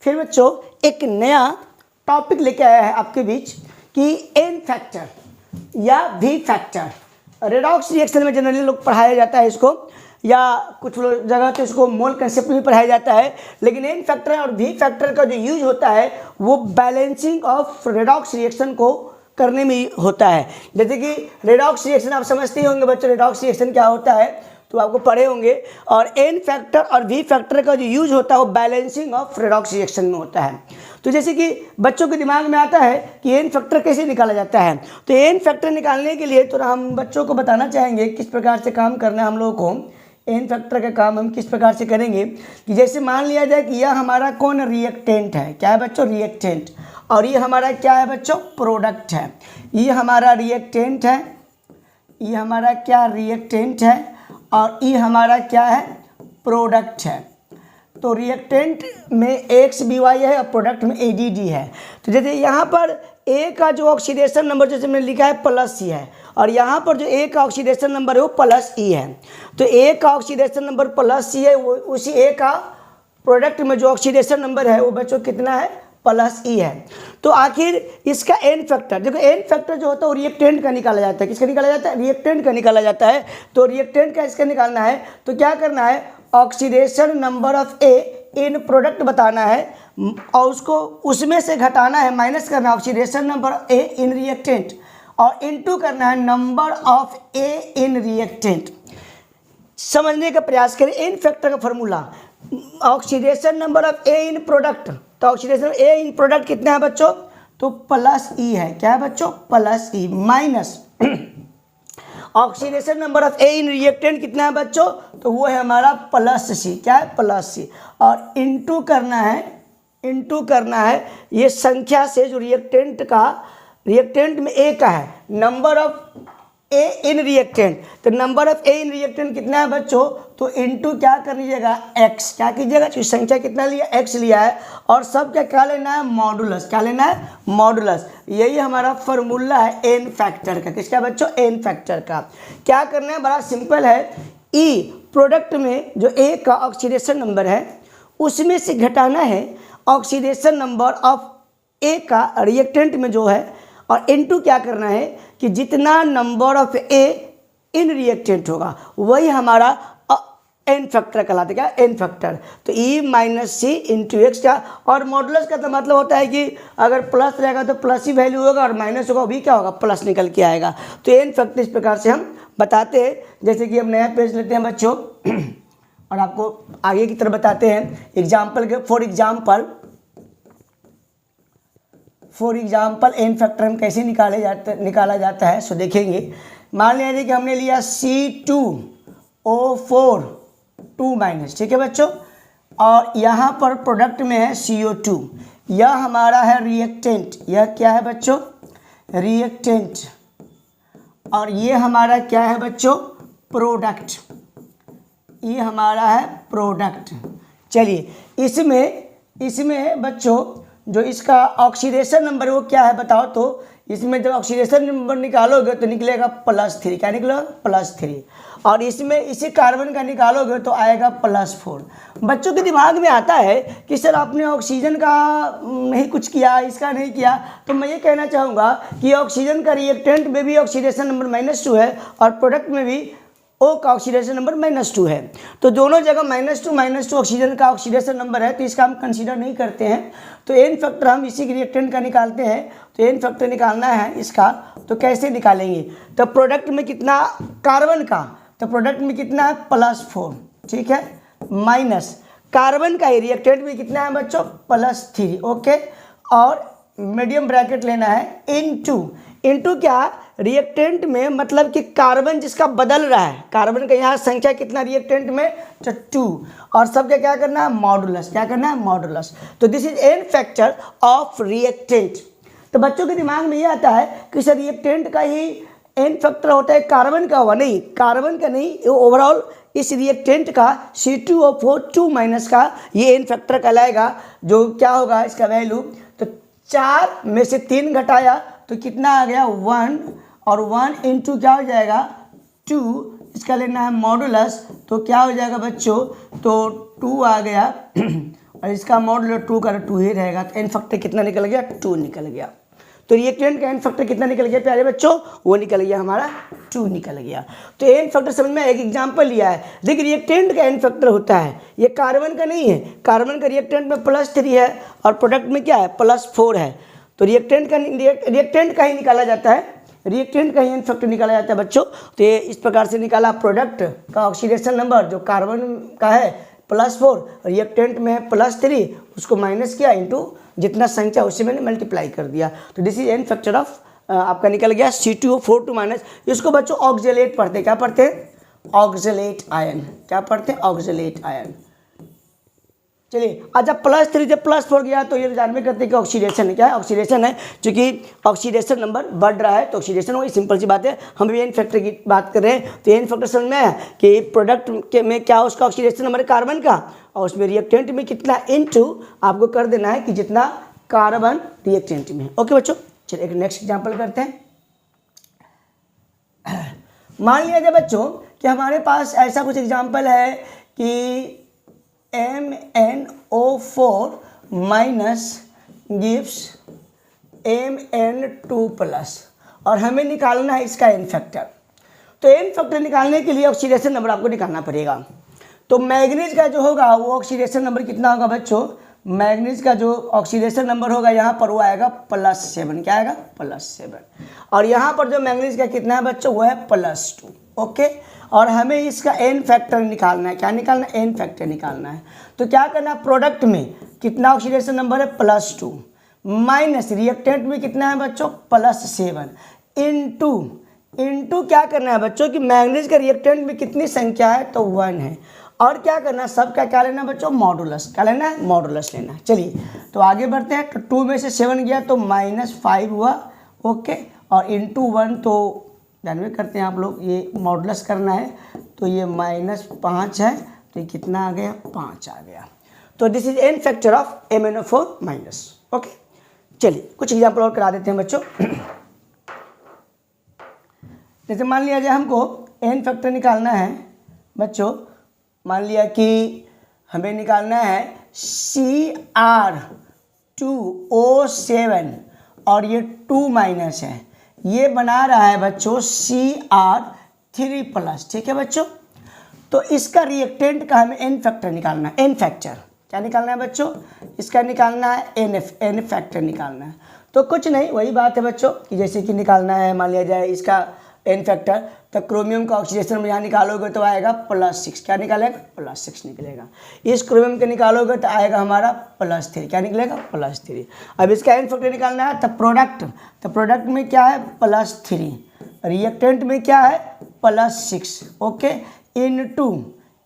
फिर बच्चों एक नया टॉपिक लेके आया है आपके बीच कि एन फैक्टर या वी फैक्टर। रेडॉक्स रिएक्शन में जनरली लोग पढ़ाया जाता है इसको, या कुछ लोग जगह तो इसको मोल कंसेप्ट में पढ़ाया जाता है, लेकिन एन फैक्टर और वी फैक्टर का जो यूज होता है वो बैलेंसिंग ऑफ रेडॉक्स रिएक्शन को करने में होता है। जैसे कि रेडॉक्स रिएक्शन आप समझते ही होंगे बच्चों, रेडॉक्स रिएक्शन क्या होता है तो आपको पढ़े होंगे। और एन फैक्टर और वी फैक्टर का जो यूज होता है वो बैलेंसिंग ऑफ रेडॉक्स रिएक्शन में होता है। तो जैसे कि बच्चों के दिमाग में आता है कि एन फैक्टर कैसे निकाला जाता है, तो एन फैक्टर निकालने के लिए तो हम बच्चों को बताना चाहेंगे किस प्रकार से काम करना है हम लोगों को। एन फैक्टर का काम हम किस प्रकार से करेंगे कि जैसे मान लिया जाए कि यह हमारा कौन रिएक्टेंट है, क्या है बच्चों, रिएक्टेंट, और ये हमारा क्या है बच्चों, प्रोडक्ट है। ये हमारा रिएक्टेंट है, ये हमारा क्या रिएक्टेंट है, और ये हमारा क्या है, प्रोडक्ट है। तो रिएक्टेंट में एक्स बी वाई है और प्रोडक्ट में ए डी डी है। तो जैसे यहाँ पर ए का जो ऑक्सीडेशन नंबर जैसे मैंने लिखा है प्लस ई है, और यहाँ पर जो ए का ऑक्सीडेशन नंबर है वो प्लस ई है। तो ए का ऑक्सीडेशन नंबर प्लस ई है, वो उसी ए का प्रोडक्ट में जो ऑक्सीडेशन नंबर है वो बच्चों कितना है, प्लस ई है। तो आखिर इसका एन फैक्टर, देखो एन फैक्टर जो होता है वो रिएक्टेंट का निकाला जाता है। किसका निकाला जाता है, रिएक्टेंट का निकाला जाता है। तो रिएक्टेंट का इसका निकालना है तो क्या करना है, oxidation number of A in product बताना है और उसको उसमें से घटाना है, माइनस करना है oxidation number A in reactant, और इनटू करना है number of A in reactant. समझने का प्रयास करें एन फैक्टर का formula, oxidation number of A in product. तो ऑक्सीडेशन ए इन प्रोडक्ट कितना है बच्चों, तो प्लस ई है, क्या है बच्चों, plus E, minus oxidation number of A in reactant कितना है बच्चों, तो वो है हमारा प्लस सी, क्या है, प्लस सी, और इनटू करना है ये संख्या से जो रिएक्टेंट में ए का है, number of A in reactant. तो number of A in reactant कितना है बच्चों, तो इनटू क्या कर लीजिएगा, एक्स, क्या कीजिएगा, संख्या कितना लिया, एक्स लिया है, और सब क्या लेना है, मॉडुलस, क्या लेना है, मॉडुलस। यही हमारा फॉर्मूला है एन फैक्टर का। किसका बच्चों, एन फैक्टर का। क्या करना है, बड़ा सिंपल है, ई प्रोडक्ट में जो ए का ऑक्सीडेशन नंबर है उसमें से घटाना है ऑक्सीडेशन नंबर ऑफ ए का रिएक्टेंट में जो है, और इनटू क्या करना है कि जितना number of A in reactant होगा वही हमारा एन फैक्टर कहलाता है, क्या, एन फैक्टर। तो ई माइनस सी इंटू एक्स का, और मॉडुलस का तो मतलब होता है कि अगर प्लस रहेगा तो प्लस ही वैल्यू होगा और माइनस होगा भी क्या होगा, प्लस निकल के आएगा। तो एन फैक्टर इस प्रकार से हम बताते हैं। जैसे कि हम नया पेज लेते हैं बच्चों और आपको आगे की तरफ बताते हैं एग्जाम्पल के, फॉर एग्जाम्पल एन फैक्टर हम कैसे निकाला जाता है सो देखेंगे। मान लीजिए कि हमने लिया C2O4 2 माइनस, ठीक है बच्चों, और यहाँ पर प्रोडक्ट में है CO2, यह हमारा है रिएक्टेंट, यह क्या है बच्चों, रिएक्टेंट, और ये हमारा क्या है बच्चों, प्रोडक्ट, ये हमारा है प्रोडक्ट। चलिए इसमें बच्चों जो इसका ऑक्सीडेशन नंबर वो क्या है बताओ, तो इसमें जब ऑक्सीडेशन नंबर निकालोगे तो निकलेगा +3, क्या निकलेगा, +3, और इसमें इसी कार्बन का निकालोगे तो आएगा +4। बच्चों के दिमाग में आता है कि सर आपने ऑक्सीजन का नहीं कुछ किया, इसका नहीं किया, तो मैं ये कहना चाहूँगा कि ऑक्सीजन का रिएक्टेंट में भी ऑक्सीडेशन नंबर -2 है और प्रोडक्ट में भी ओ का ऑक्सीडेशन नंबर -2 है। तो दोनों जगह -2 ऑक्सीजन का ऑक्सीडेशन नंबर है, तो इसका हम कंसीडर नहीं करते हैं। तो एन फैक्टर हम इसी रिएक्टेंट का निकालते हैं। तो एन फैक्टर निकालना है इसका, तो कैसे निकालेंगे, तो प्रोडक्ट में कितना कार्बन का, तो प्रोडक्ट में कितना है +4, ठीक है, माइनस कार्बन का ही रिएक्टेंट में कितना है बच्चों, +3, ओके, और मीडियम ब्रैकेट लेना है इनटू क्या, रिएक्टेंट में मतलब कि कार्बन जिसका बदल रहा है, कार्बन का यहाँ संख्या कितना रिएक्टेंट में, तो 2, और सबका क्या करना है, मॉडुलस, क्या करना है, मॉडुलस। तो this is an factor of reactant. तो बच्चों के दिमाग में ये आता है कि सर रिएक्टेंट का ही एन फैक्टर होता है, कार्बन का हुआ, नहीं, कार्बन का नहीं, ओवरऑल इस रिएक्टेंट का C2O4 2 माइनस का ये एन फैक्टर कहलाएगा। जो क्या होगा इसका वैल्यू, तो 4 में से 3 घटाया तो कितना आ गया, 1, और 1 इंटू क्या हो जाएगा, 2, इसका लेना है मॉडुलस, तो क्या हो जाएगा बच्चों, तो 2 आ गया और इसका मॉडुलस 2 का 2 ही रहेगा, तो एन फैक्टर कितना निकल गया, 2 निकल गया। तो रिएक्टेंट का एन फैक्टर कितना निकल गया प्यारे बच्चों, वो निकल गया हमारा 2 निकल गया। तो एन फैक्टर समझ में एक एग्जांपल लिया है। देखिए रिएक्टेंट का एन फैक्टर होता है, ये कार्बन का नहीं है, कार्बन का रिएक्टेंट में +3 है और प्रोडक्ट में क्या है +4 है। तो रिएक्टेंट का ही निकाला जाता है, रिएक्टेंट का ही एन फैक्टर निकाला जाता है बच्चों। तो ये इस प्रकार से निकाला, प्रोडक्ट का ऑक्सीडेशन नंबर जो कार्बन का है +4, रिएक्टेंट में है +3, उसको माइनस किया इंटू जितना संख्या उसे मैंने मल्टीप्लाई कर दिया। तो this is an factor of आपका निकल गया C2O4 इसको बच्चों ऑक्जेलेट पढ़ते हैं, क्या पढ़ते हैं, ऑक्जेलेट आयन, क्या पढ़ते हैं, ऑक्जेलेट आयन। चलिए अच्छा +3 से +4 गया तो ये जानवे करते हैं कि ऑक्सीडेशन है, क्या है, ऑक्सीडेशन है, क्योंकि ऑक्सीडेशन नंबर बढ़ रहा है तो ऑक्सीडेशन होगी, सिंपल सी बात है। हम भी एन फैक्टर की बात कर रहे हैं, तो एन फैक्टर समझ में आया कि प्रोडक्ट के में क्या उसका ऑक्सीडेशन नंबर है कार्बन का, और उसमें रिएक्टेंट में कितना इनटू आपको कर देना है कि जितना कार्बन रिएक्टेंट में है। ओके बच्चों, चलिए एक नेक्स्ट एग्जाम्पल करते हैं। मान लिया जाए बच्चों कि हमारे पास ऐसा कुछ एग्जाम्पल है कि MnO4 गिव्स Mn2+ और हमें निकालना है इसका एन फैक्टर। तो एन फैक्टर निकालने के लिए ऑक्सीडेशन नंबर आपको निकालना पड़ेगा। तो मैग्नीज का जो होगा वो ऑक्सीडेशन नंबर कितना होगा बच्चों, मैग्नीज का जो ऑक्सीडेशन नंबर होगा यहाँ पर वो आएगा +7, क्या आएगा +7, और यहाँ पर जो मैग्नीज का कितना है बच्चों वो है +2। ओके, और हमें इसका एन फैक्टर निकालना है, क्या निकालना है, एन फैक्टर निकालना है। तो क्या करना है, प्रोडक्ट में कितना ऑक्सीडेशन नंबर है +2 माइनस रिएक्टेंट में कितना है बच्चों +7 इंटू क्या करना है बच्चों कि मैग्नीज का रिएक्टेंट में कितनी संख्या है तो 1 है, और क्या करना है सबका क्या लेना है बच्चों, मॉडुलस, क्या लेना है, मॉडुलस लेना है। चलिए तो आगे बढ़ते हैं। तो 2 में से 7 गया तो -5 हुआ, ओके, और इंटू 1 तो जानवे करते हैं आप लोग, ये मॉडुलस करना है तो ये -5 है, तो ये कितना आ गया, 5 आ गया। तो this is an factor of MnO4-। Okay, चलिए कुछ एग्जाम्पल और करा देते हैं बच्चों। जैसे मान लिया जाए हमको एन फैक्टर निकालना है बच्चों, मान लिया कि हमें निकालना है Cr2O7 और ये 2- है, ये बना रहा है बच्चों Cr3+, ठीक है बच्चों। तो इसका रिएक्टेंट का हमें एन फैक्टर निकालना है, एन फैक्टर क्या निकालना है बच्चों, इसका निकालना है एन फैक्टर निकालना है। तो कुछ नहीं, वही बात है बच्चों कि जैसे कि निकालना है, मान लिया जाए इसका एन फैक्टर, तो क्रोमियम का ऑक्सीडेशन यहाँ निकालोगे तो आएगा +6, क्या निकालेगा, +6 निकलेगा। इस क्रोमियम के निकालोगे तो आएगा हमारा +3, क्या निकलेगा, +3। अब इसका एन फैक्टर निकालना है, तो प्रोडक्ट में क्या है +3, रिएक्टेंट में क्या है +6, ओके,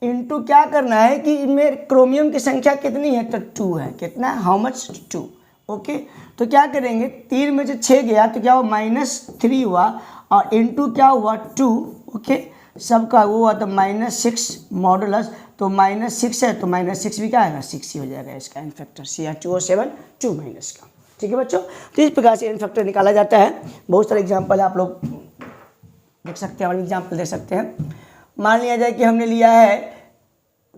इंटू क्या करना है कि इनमें क्रोमियम की संख्या कितनी है तो 2 है, कितना, हाउ मच, 2, ओके। तो क्या करेंगे, 3 में से 6 गया तो क्या हुआ -3 हुआ, और इंटू क्या हुआ 2, ओके, सबका वो हुआ तो -6 मॉडुलस, तो -6 है तो -6 भी क्या आएगा, 6 ही हो जाएगा इसका एन फैक्टर Cr2O7 2- का, ठीक है बच्चों। तो इस प्रकार से एन फैक्टर निकाला जाता है। बहुत सारे एग्जाम्पल आप लोग देख सकते हैं और एग्जाम्पल दे सकते हैं। मान लिया जाए कि हमने लिया है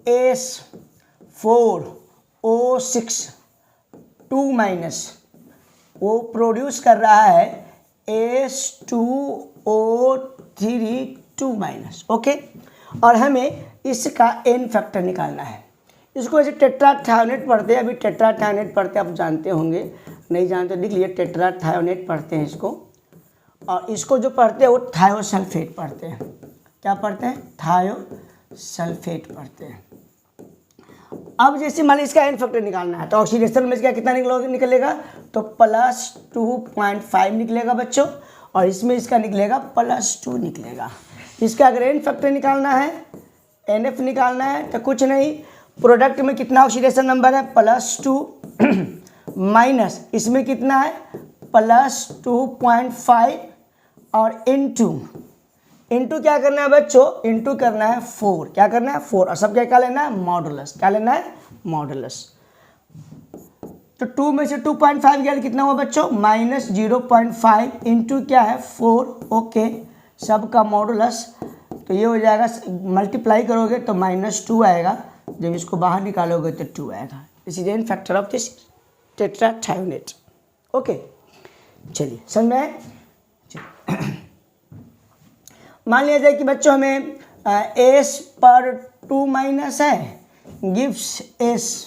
S4O6 2- वो प्रोड्यूस कर रहा है S2O3 2-, ओके, और हमें इसका एन फैक्टर निकालना है। इसको वैसे टेट्राथायोनेट पढ़ते हैं, अभी टेट्राथायोनेट पढ़ते हैं, आप जानते होंगे, नहीं जानते लिख लिए, टेट्राथायोनेट पढ़ते हैं इसको, और इसको जो पढ़ते हैं वो थायोसल्फेट पढ़ते हैं, क्या पढ़ते हैं, थायोसल्फेट पढ़ते हैं। अब जैसे मान लीजिए इसका एन फैक्टर निकालना है तो ऑक्सीडेशन में इसका कितना निकलेगा, तो +2.5 निकलेगा बच्चों, और इसमें इसका निकलेगा +2 निकलेगा। इसका अगर एन फैक्टर निकालना है, NF निकालना है, तो कुछ नहीं, प्रोडक्ट में कितना ऑक्सीडेशन नंबर है +2 माइनस इसमें कितना है +2.5 और इंटू क्या करना है बच्चों, इंटू करना है 4, क्या करना है 4, और सब क्या लेना है, मॉडुलस, क्या लेना है, मॉडुलस। तो 2 में से 2.5 गया कितना हुआ बच्चों, -0.5 इंटू क्या है 4, ओके, सबका मॉडुलस, तो ये हो जाएगा, मल्टीप्लाई करोगे तो -2 आएगा, जब इसको बाहर निकालोगे तो 2 आएगा। This is an factor of this tetrathionate. Okay, चलिए समझ में आए? मान लिया जाए कि बच्चों हमें एस पर 2 माइनस है गिव्स एस,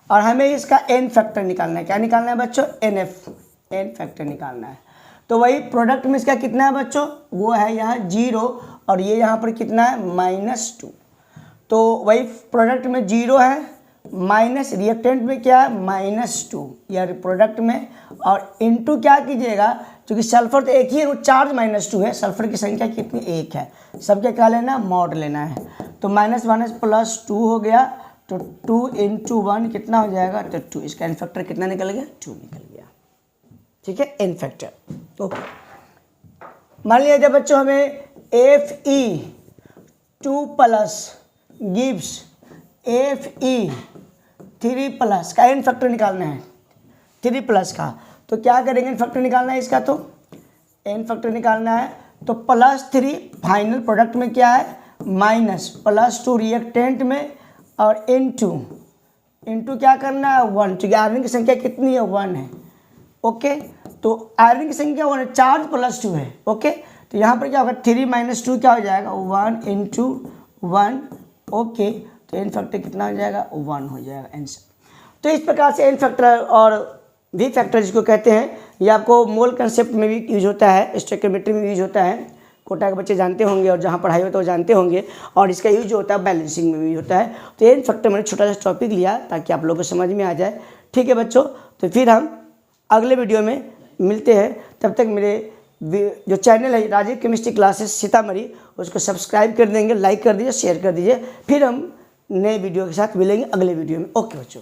और हमें इसका एन फैक्टर निकालना है। क्या निकालना है बच्चों? एन एफ, एन फैक्टर निकालना है। तो वही प्रोडक्ट में इसका कितना है बच्चों? वो है यहाँ 0, और ये यहाँ पर कितना है? -2। तो वही प्रोडक्ट में 0 है, माइनस रिएक्टेंट में क्या है? -2 या प्रोडक्ट में, और इनटू क्या कीजिएगा, क्योंकि सल्फर तो एक ही है, वो चार्ज -2 है, सल्फर की संख्या कितनी? 1 है। सबके क्या लेना? मॉड लेना है। तो माइनस माइनस +2 हो गया, तो 2 × 1 कितना हो जाएगा? तो 2। इसका एन फैक्टर कितना निकल गया? 2 निकल गया। ठीक है, एन फैक्टर। ओके, मान लिया जब बच्चों हमें Fe2+ गिव्स Fe3+ का एन फैक्टर निकालना है, 3+ का। तो क्या करेंगे? एन फैक्टर निकालना है इसका, तो एन फैक्टर निकालना है तो +3 फाइनल प्रोडक्ट में क्या है? -+2 रिएक्टेंट में, और इनटू क्या करना है? 1, क्योंकि आयरन की संख्या कितनी है? 1 है। ओके, तो आयरन की संख्या 1 है, चार्ज +2 है। ओके, तो यहाँ पर क्या होगा? 3 - 2 क्या हो जाएगा? 1 × 1। ओके, तो एन फैक्टर कितना हो जाएगा? 1 हो जाएगा आंसर। तो इस प्रकार से एन फैक्टर और वी फैक्टर जिसको कहते हैं, ये आपको मोल कंसेप्ट में भी यूज होता है, स्टोइकियोमेट्री में भी यूज होता है। कोटा के बच्चे जानते होंगे, और जहाँ पढ़ाई होता है वो जानते होंगे, और इसका यूज होता है बैलेंसिंग में भी होता है। तो एन फैक्टर मैंने छोटा सा टॉपिक लिया ताकि आप लोगों को समझ में आ जाए। ठीक है बच्चों, तो फिर हम अगले वीडियो में मिलते हैं। तब तक मेरे जो चैनल है राजीव केमिस्ट्री क्लासेस सीतामढ़ी, उसको सब्सक्राइब कर देंगे, लाइक कर दीजिए, शेयर कर दीजिए। फिर हम नए वीडियो के साथ मिलेंगे अगले वीडियो में। ओके बच्चों।